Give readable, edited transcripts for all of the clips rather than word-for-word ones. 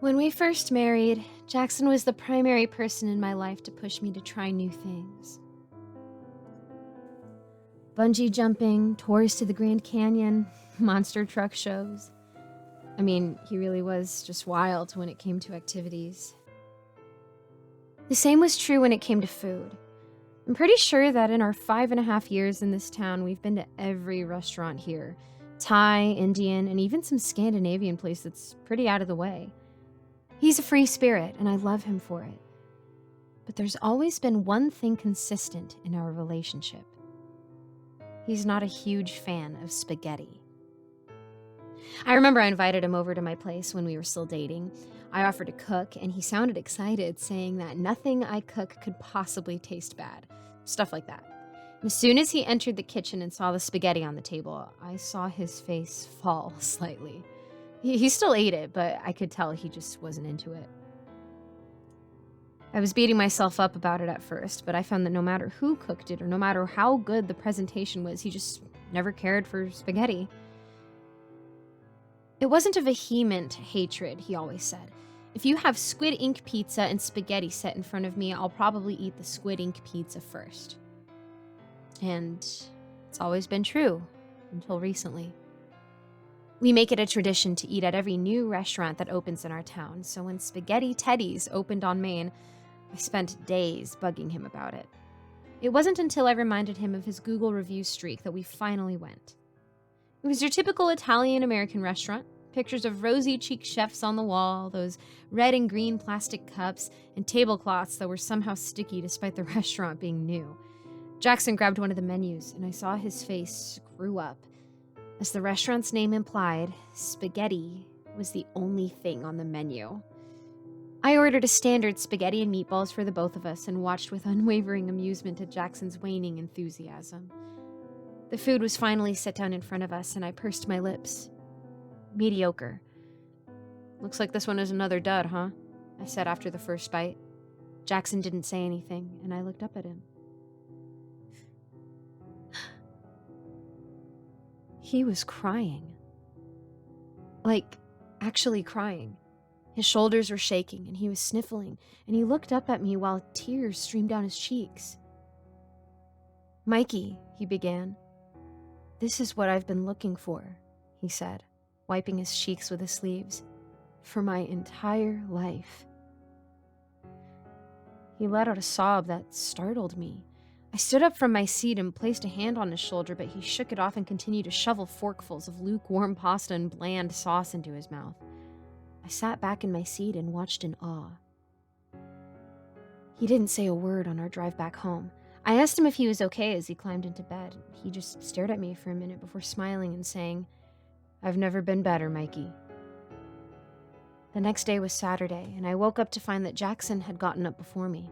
When we first married, Jackson was the primary person in my life to push me to try new things. Bungee jumping, tours to the Grand Canyon, monster truck shows. I mean, he really was just wild when it came to activities. The same was true when it came to food. I'm pretty sure that in our 5.5 years in this town, we've been to every restaurant here. Thai, Indian, and even some Scandinavian place that's pretty out of the way. He's a free spirit, and I love him for it. But there's always been one thing consistent in our relationship. He's not a huge fan of spaghetti. I remember I invited him over to my place when we were still dating. I offered to cook, and he sounded excited, saying that nothing I cook could possibly taste bad. Stuff like that. And as soon as he entered the kitchen and saw the spaghetti on the table, I saw his face fall slightly. He still ate it, but I could tell he just wasn't into it. I was beating myself up about it at first, but I found that no matter who cooked it or no matter how good the presentation was, he just never cared for spaghetti. It wasn't a vehement hatred, he always said. If you have squid ink pizza and spaghetti set in front of me, I'll probably eat the squid ink pizza first. And it's always been true, until recently. We make it a tradition to eat at every new restaurant that opens in our town, so when Spaghetti Teddies opened on Main, I spent days bugging him about it. It wasn't until I reminded him of his Google review streak that we finally went. It was your typical Italian-American restaurant, pictures of rosy-cheeked chefs on the wall, those red and green plastic cups, and tablecloths that were somehow sticky despite the restaurant being new. Jackson grabbed one of the menus, and I saw his face screw up. As the restaurant's name implied, spaghetti was the only thing on the menu. I ordered a standard spaghetti and meatballs for the both of us and watched with unwavering amusement at Jackson's waning enthusiasm. The food was finally set down in front of us, and I pursed my lips. Mediocre. Looks like this one is another dud, huh? I said after the first bite. Jackson didn't say anything, and I looked up at him. He was crying. Like, actually crying. His shoulders were shaking, and he was sniffling, and he looked up at me while tears streamed down his cheeks. "Mikey," he began. "This is what I've been looking for," he said, wiping his cheeks with his sleeves, "for my entire life." He let out a sob that startled me. I stood up from my seat and placed a hand on his shoulder, but he shook it off and continued to shovel forkfuls of lukewarm pasta and bland sauce into his mouth. I sat back in my seat and watched in awe. He didn't say a word on our drive back home. I asked him if he was okay as he climbed into bed. He just stared at me for a minute before smiling and saying, "I've never been better, Mikey." The next day was Saturday, and I woke up to find that Jackson had gotten up before me.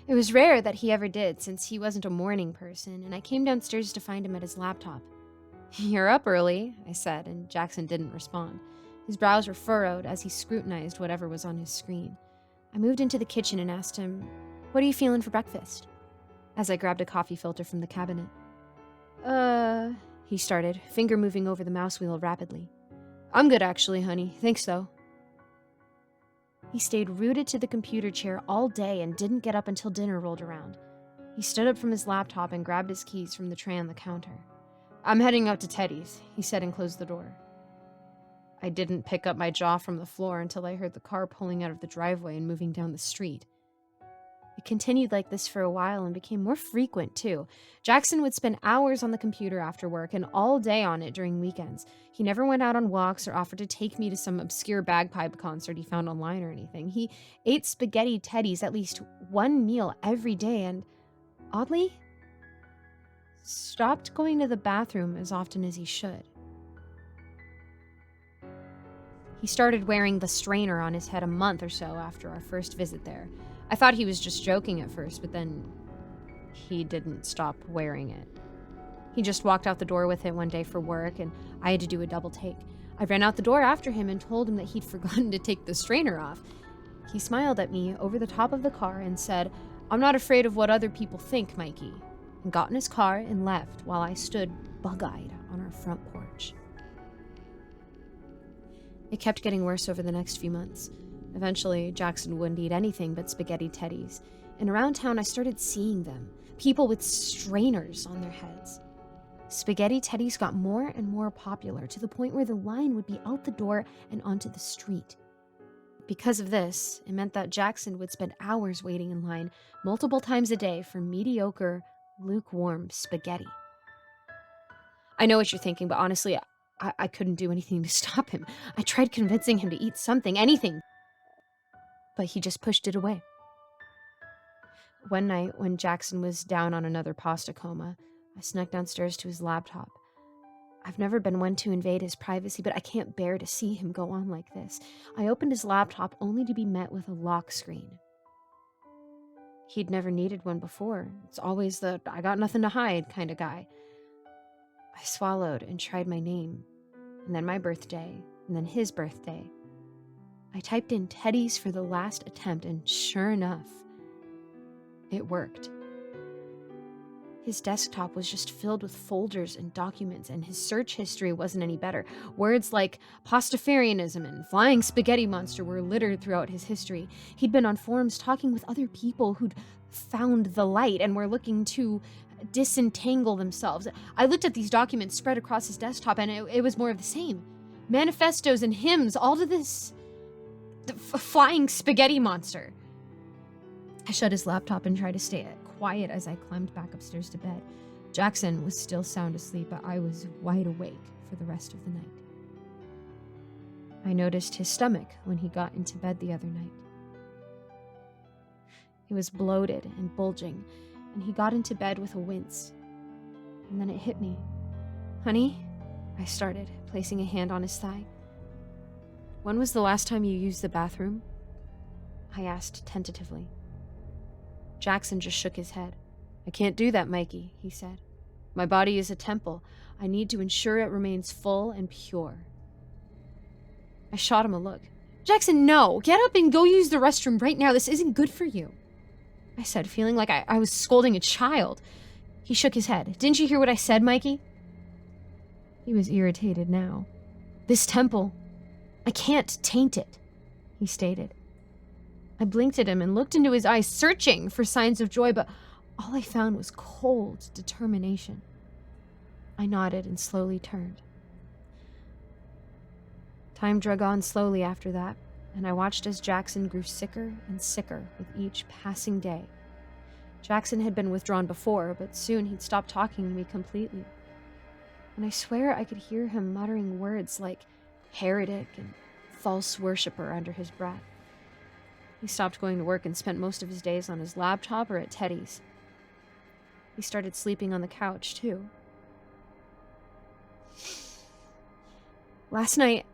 It was rare that he ever did, since he wasn't a morning person, and I came downstairs to find him at his laptop. "You're up early," I said, and Jackson didn't respond. His brows were furrowed as he scrutinized whatever was on his screen. I moved into the kitchen and asked him, "What are you feeling for breakfast?" As I grabbed a coffee filter from the cabinet. He started, finger moving over the mouse wheel rapidly. "I'm good actually, honey. Thanks, though." He stayed rooted to the computer chair all day and didn't get up until dinner rolled around. He stood up from his laptop and grabbed his keys from the tray on the counter. "I'm heading out to Teddies," he said and closed the door. I didn't pick up my jaw from the floor until I heard the car pulling out of the driveway and moving down the street. It continued like this for a while and became more frequent, too. Jackson would spend hours on the computer after work and all day on it during weekends. He never went out on walks or offered to take me to some obscure bagpipe concert he found online or anything. He ate spaghetti Teddies at least one meal every day and, oddly, stopped going to the bathroom as often as he should. He started wearing the strainer on his head a month or so after our first visit there. I thought he was just joking at first, but then he didn't stop wearing it. He just walked out the door with it one day for work, and I had to do a double take. I ran out the door after him and told him that he'd forgotten to take the strainer off. He smiled at me over the top of the car and said, "I'm not afraid of what other people think, Mikey," and got in his car and left while I stood bug-eyed on our front porch. It kept getting worse over the next few months. Eventually, Jackson wouldn't eat anything but spaghetti Teddies, and around town I started seeing them, people with strainers on their heads. Spaghetti Teddies got more and more popular to the point where the line would be out the door and onto the street. Because of this, it meant that Jackson would spend hours waiting in line multiple times a day for mediocre, lukewarm spaghetti. I know what you're thinking, but honestly, I couldn't do anything to stop him. I tried convincing him to eat something, anything, but he just pushed it away. One night, when Jackson was down on another pasta coma, I snuck downstairs to his laptop. I've never been one to invade his privacy, but I can't bear to see him go on like this. I opened his laptop only to be met with a lock screen. He'd never needed one before. It's always the I got nothing to hide kind of guy. I swallowed and tried my name, and then my birthday, and then his birthday. I typed in Teddies for the last attempt, and sure enough, it worked. His desktop was just filled with folders and documents, and his search history wasn't any better. Words like Pastafarianism and flying spaghetti monster were littered throughout his history. He'd been on forums talking with other people who'd found the light and were looking to disentangle themselves. I looked at these documents spread across his desktop, and it was more of the same. Manifestos and hymns, all to this flying spaghetti monster. I shut his laptop and tried to stay quiet as I climbed back upstairs to bed. Jackson was still sound asleep, but I was wide awake for the rest of the night. I noticed his stomach when he got into bed the other night. It was bloated and bulging, and he got into bed with a wince. And then it hit me. "Honey," I started, placing a hand on his thigh. "When was the last time you used the bathroom?" I asked tentatively. Jackson just shook his head. "I can't do that, Mikey," he said. "My body is a temple. I need to ensure it remains full and pure." I shot him a look. "Jackson, no! Get up and go use the restroom right now. This isn't good for you," I said, feeling like I was scolding a child. He shook his head. "Didn't you hear what I said, Mikey?" He was irritated now. "This temple, I can't taint it," he stated. I blinked at him and looked into his eyes, searching for signs of joy, but all I found was cold determination. I nodded and slowly turned. Time dragged on slowly after that, and I watched as Jackson grew sicker and sicker with each passing day. Jackson had been withdrawn before, but soon he'd stop talking to me completely. And I swear I could hear him muttering words like heretic and false worshiper under his breath. He stopped going to work and spent most of his days on his laptop or at Teddies. He started sleeping on the couch, too. Last night,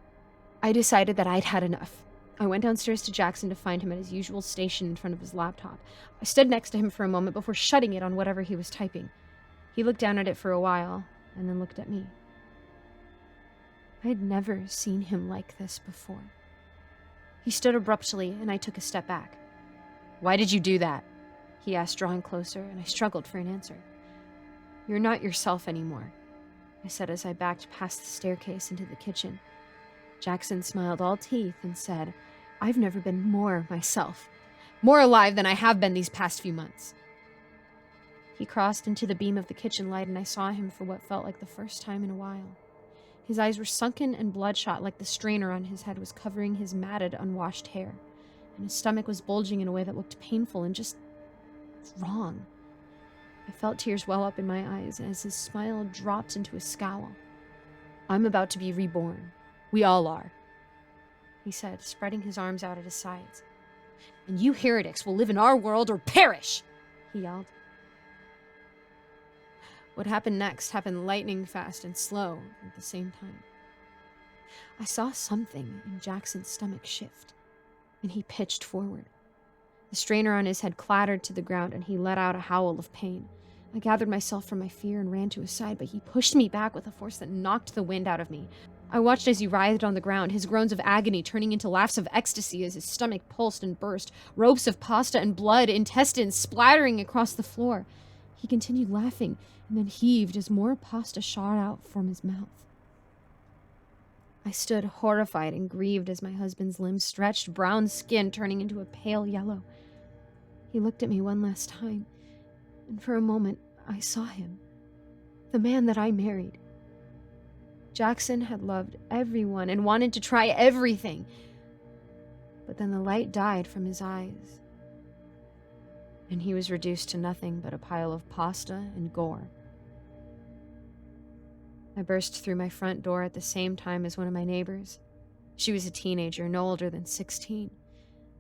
I decided that I'd had enough. I went downstairs to Jackson to find him at his usual station in front of his laptop. I stood next to him for a moment before shutting it on whatever he was typing. He looked down at it for a while, and then looked at me. I had never seen him like this before. He stood abruptly, and I took a step back. "Why did you do that?" he asked, drawing closer, and I struggled for an answer. "You're not yourself anymore," I said as I backed past the staircase into the kitchen. Jackson smiled all teeth and said, "I've never been more myself, more alive than I have been these past few months." He crossed into the beam of the kitchen light, and I saw him for what felt like the first time in a while. His eyes were sunken and bloodshot, like the strainer on his head was covering his matted, unwashed hair, and his stomach was bulging in a way that looked painful and just wrong. I felt tears well up in my eyes as his smile dropped into a scowl. "I'm about to be reborn. We all are," he said, spreading his arms out at his sides. "And you heretics will live in our world or perish," he yelled. What happened next happened lightning fast and slow at the same time. I saw something in Jackson's stomach shift, and he pitched forward. The strainer on his head clattered to the ground, and he let out a howl of pain. I gathered myself from my fear and ran to his side, but he pushed me back with a force that knocked the wind out of me. I watched as he writhed on the ground, his groans of agony turning into laughs of ecstasy as his stomach pulsed and burst, ropes of pasta and blood, intestines splattering across the floor. He continued laughing, and then heaved as more pasta shot out from his mouth. I stood horrified and grieved as my husband's limbs stretched, brown skin turning into a pale yellow. He looked at me one last time, and for a moment I saw him, the man that I married. Jackson had loved everyone and wanted to try everything, but then the light died from his eyes, and he was reduced to nothing but a pile of pasta and gore. I burst through my front door at the same time as one of my neighbors. She was a teenager, no older than 16.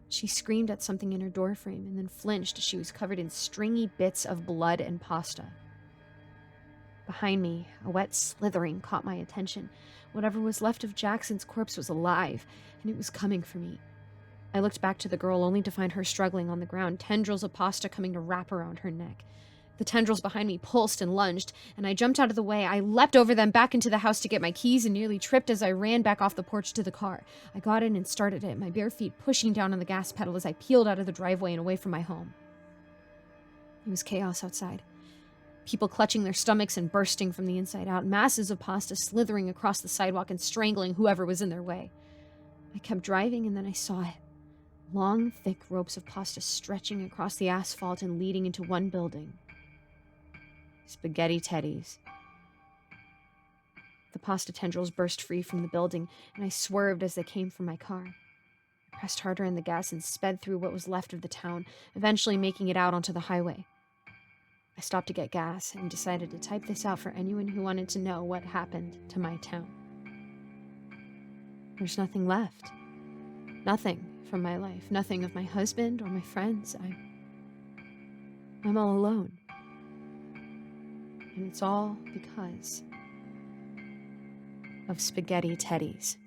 She screamed at something in her doorframe and then flinched as she was covered in stringy bits of blood and pasta. Behind me, a wet slithering caught my attention. Whatever was left of Jackson's corpse was alive, and it was coming for me. I looked back to the girl only to find her struggling on the ground, tendrils of pasta coming to wrap around her neck. The tendrils behind me pulsed and lunged, and I jumped out of the way. I leapt over them back into the house to get my keys and nearly tripped as I ran back off the porch to the car. I got in and started it, my bare feet pushing down on the gas pedal as I peeled out of the driveway and away from my home. It was chaos outside. People clutching their stomachs and bursting from the inside out, masses of pasta slithering across the sidewalk and strangling whoever was in their way. I kept driving, and then I saw it. Long, thick ropes of pasta stretching across the asphalt and leading into one building. Spaghetti Teddies. The pasta tendrils burst free from the building, and I swerved as they came from my car. I pressed harder in the gas and sped through what was left of the town, eventually making it out onto the highway. I stopped to get gas and decided to type this out for anyone who wanted to know what happened to my town. There's nothing left. Nothing from my life. Nothing of my husband or my friends. I'm all alone. And it's all because of Spaghetti Teddies.